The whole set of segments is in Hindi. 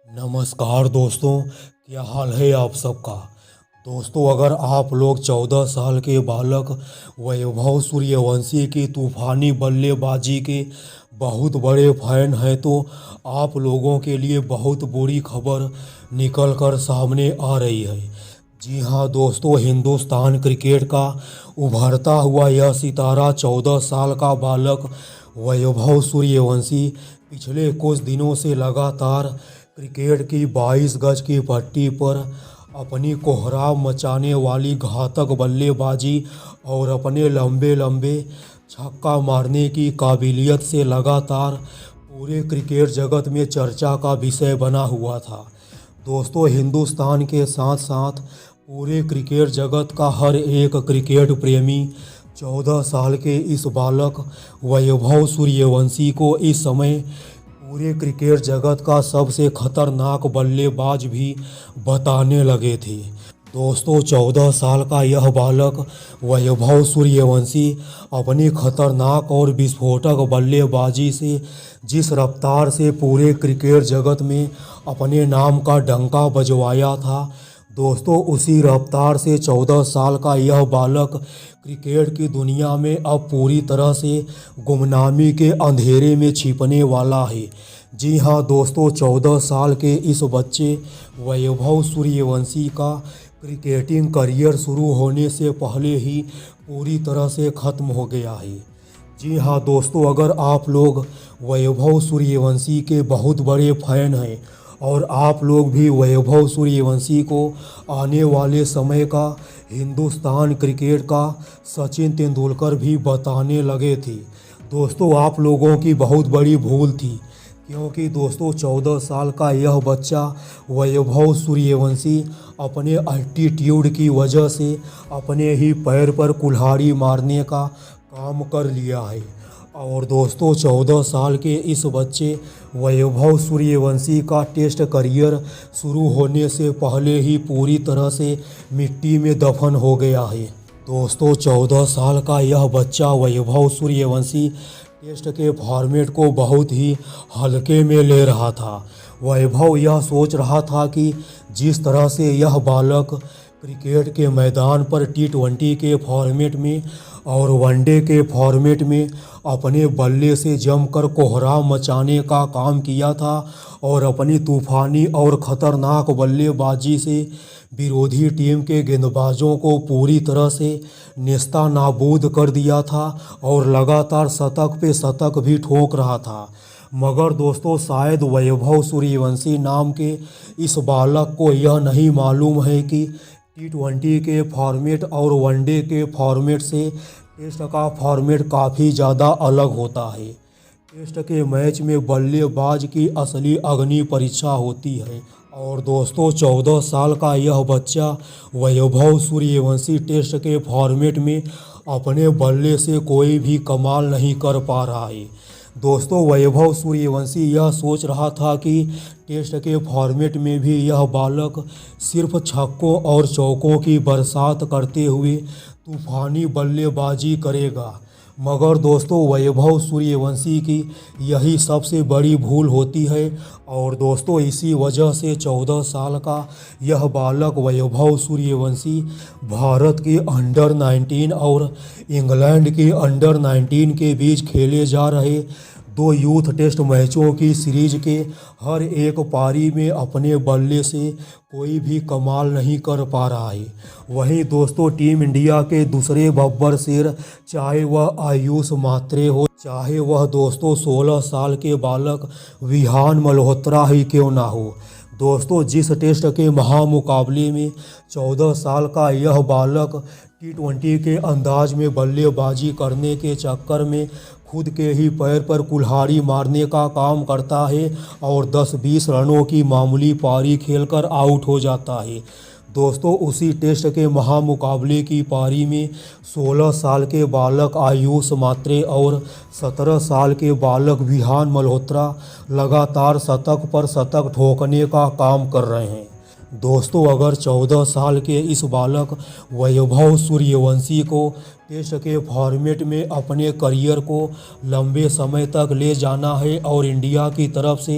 नमस्कार दोस्तों, क्या हाल है आप सबका। दोस्तों, अगर आप लोग 14 साल के बालक वैभव सूर्यवंशी की तूफानी बल्लेबाजी के बहुत बड़े फैन हैं तो आप लोगों के लिए बहुत बुरी खबर निकल कर सामने आ रही है। जी हाँ दोस्तों, हिंदुस्तान क्रिकेट का उभरता हुआ यह सितारा 14 साल का बालक वैभव सूर्यवंशी पिछले कुछ दिनों से लगातार क्रिकेट की 22 गज की पट्टी पर अपनी कोहराम मचाने वाली घातक बल्लेबाजी और अपने लंबे लंबे छक्का मारने की काबिलियत से लगातार पूरे क्रिकेट जगत में चर्चा का विषय बना हुआ था। दोस्तों, हिंदुस्तान के साथ साथ पूरे क्रिकेट जगत का हर एक क्रिकेट प्रेमी 14 साल के इस बालक वैभव सूर्यवंशी को इस समय पूरे क्रिकेट जगत का सबसे खतरनाक बल्लेबाज भी बताने लगे थे। दोस्तों, 14 साल का यह बालक वैभव सूर्यवंशी अपनी खतरनाक और विस्फोटक बल्लेबाजी से जिस रफ्तार से पूरे क्रिकेट जगत में अपने नाम का डंका बजवाया था, दोस्तों उसी रफ्तार से 14 साल का यह बालक क्रिकेट की दुनिया में अब पूरी तरह से गुमनामी के अंधेरे में छिपने वाला है। जी हाँ दोस्तों, 14 साल के इस बच्चे वैभव सूर्यवंशी का क्रिकेटिंग करियर शुरू होने से पहले ही पूरी तरह से ख़त्म हो गया है। जी हाँ दोस्तों, अगर आप लोग वैभव सूर्यवंशी के बहुत बड़े फैन हैं और आप लोग भी वैभव सूर्यवंशी को आने वाले समय का हिंदुस्तान क्रिकेट का सचिन तेंदुलकर भी बताने लगे थे, दोस्तों आप लोगों की बहुत बड़ी भूल थी। क्योंकि दोस्तों 14 साल का यह बच्चा वैभव सूर्यवंशी अपने एटीट्यूड की वजह से अपने ही पैर पर कुल्हाड़ी मारने का काम कर लिया है। और दोस्तों 14 साल के इस बच्चे वैभव सूर्यवंशी का टेस्ट करियर शुरू होने से पहले ही पूरी तरह से मिट्टी में दफन हो गया है। दोस्तों 14 साल का यह बच्चा वैभव सूर्यवंशी टेस्ट के फॉर्मेट को बहुत ही हल्के में ले रहा था। वैभव यह सोच रहा था कि जिस तरह से यह बालक क्रिकेट के मैदान पर T20 के फॉर्मेट में और वनडे के फॉर्मेट में अपने बल्ले से जमकर कोहराम मचाने का काम किया था और अपनी तूफानी और ख़तरनाक बल्लेबाजी से विरोधी टीम के गेंदबाजों को पूरी तरह से नेस्ता नाबूद कर दिया था और लगातार शतक पे शतक भी ठोक रहा था। मगर दोस्तों शायद वैभव सूर्यवंशी नाम के इस बालक को यह नहीं मालूम है कि T20 के फॉर्मेट और वनडे के फॉर्मेट से टेस्ट का फॉर्मेट काफ़ी ज़्यादा अलग होता है। टेस्ट के मैच में बल्लेबाज की असली अग्नि परीक्षा होती है। और दोस्तों 14 साल का यह बच्चा वैभव सूर्यवंशी टेस्ट के फॉर्मेट में अपने बल्ले से कोई भी कमाल नहीं कर पा रहा है। दोस्तों वैभव सूर्यवंशी यह सोच रहा था कि टेस्ट के फॉर्मेट में भी यह बालक सिर्फ छक्कों और चौकों की बरसात करते हुए तूफानी बल्लेबाजी करेगा। मगर दोस्तों वैभव सूर्यवंशी की यही सबसे बड़ी भूल होती है। और दोस्तों इसी वजह से 14 साल का यह बालक वैभव सूर्यवंशी भारत की अंडर 19 और इंग्लैंड की अंडर 19 के बीच खेले जा रहे 2 यूथ टेस्ट मैचों की सीरीज के हर एक पारी में अपने बल्ले से कोई भी कमाल नहीं कर पा रहा है। वहीं दोस्तों टीम इंडिया के दूसरे बब्बर शेर, चाहे वह आयुष मात्रे हो, चाहे वह दोस्तों 16 साल के बालक विहान मल्होत्रा ही क्यों ना हो, दोस्तों जिस टेस्ट के महामुकाबले में 14 साल का यह बालक T20 के अंदाज में बल्लेबाजी करने के चक्कर में खुद के ही पैर पर कुल्हाड़ी मारने का काम करता है और 10-20 रनों की मामूली पारी खेलकर आउट हो जाता है, दोस्तों उसी टेस्ट के महामुकाबले की पारी में 16 साल के बालक आयुष मात्रे और 17 साल के बालक विहान मल्होत्रा लगातार शतक पर शतक ठोकने का काम कर रहे हैं। दोस्तों अगर 14 साल के इस बालक वैभव सूर्यवंशी को टेस्ट के फॉर्मेट में अपने करियर को लंबे समय तक ले जाना है और इंडिया की तरफ से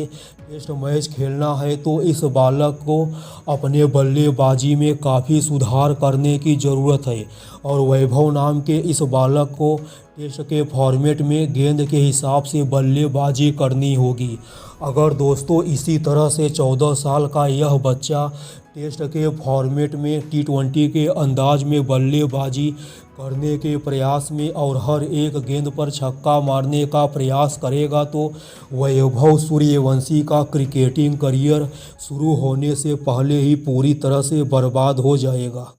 टेस्ट मैच खेलना है तो इस बालक को अपने बल्लेबाजी में काफ़ी सुधार करने की ज़रूरत है। और वैभव नाम के इस बालक को टेस्ट के फॉर्मेट में गेंद के हिसाब से बल्लेबाजी करनी होगी। अगर दोस्तों इसी तरह से 14 साल का यह बच्चा टेस्ट के फॉर्मेट में T20 के अंदाज में बल्लेबाजी करने के प्रयास में और हर एक गेंद पर छक्का मारने का प्रयास करेगा तो वैभव सूर्यवंशी का क्रिकेटिंग करियर शुरू होने से पहले ही पूरी तरह से बर्बाद हो जाएगा।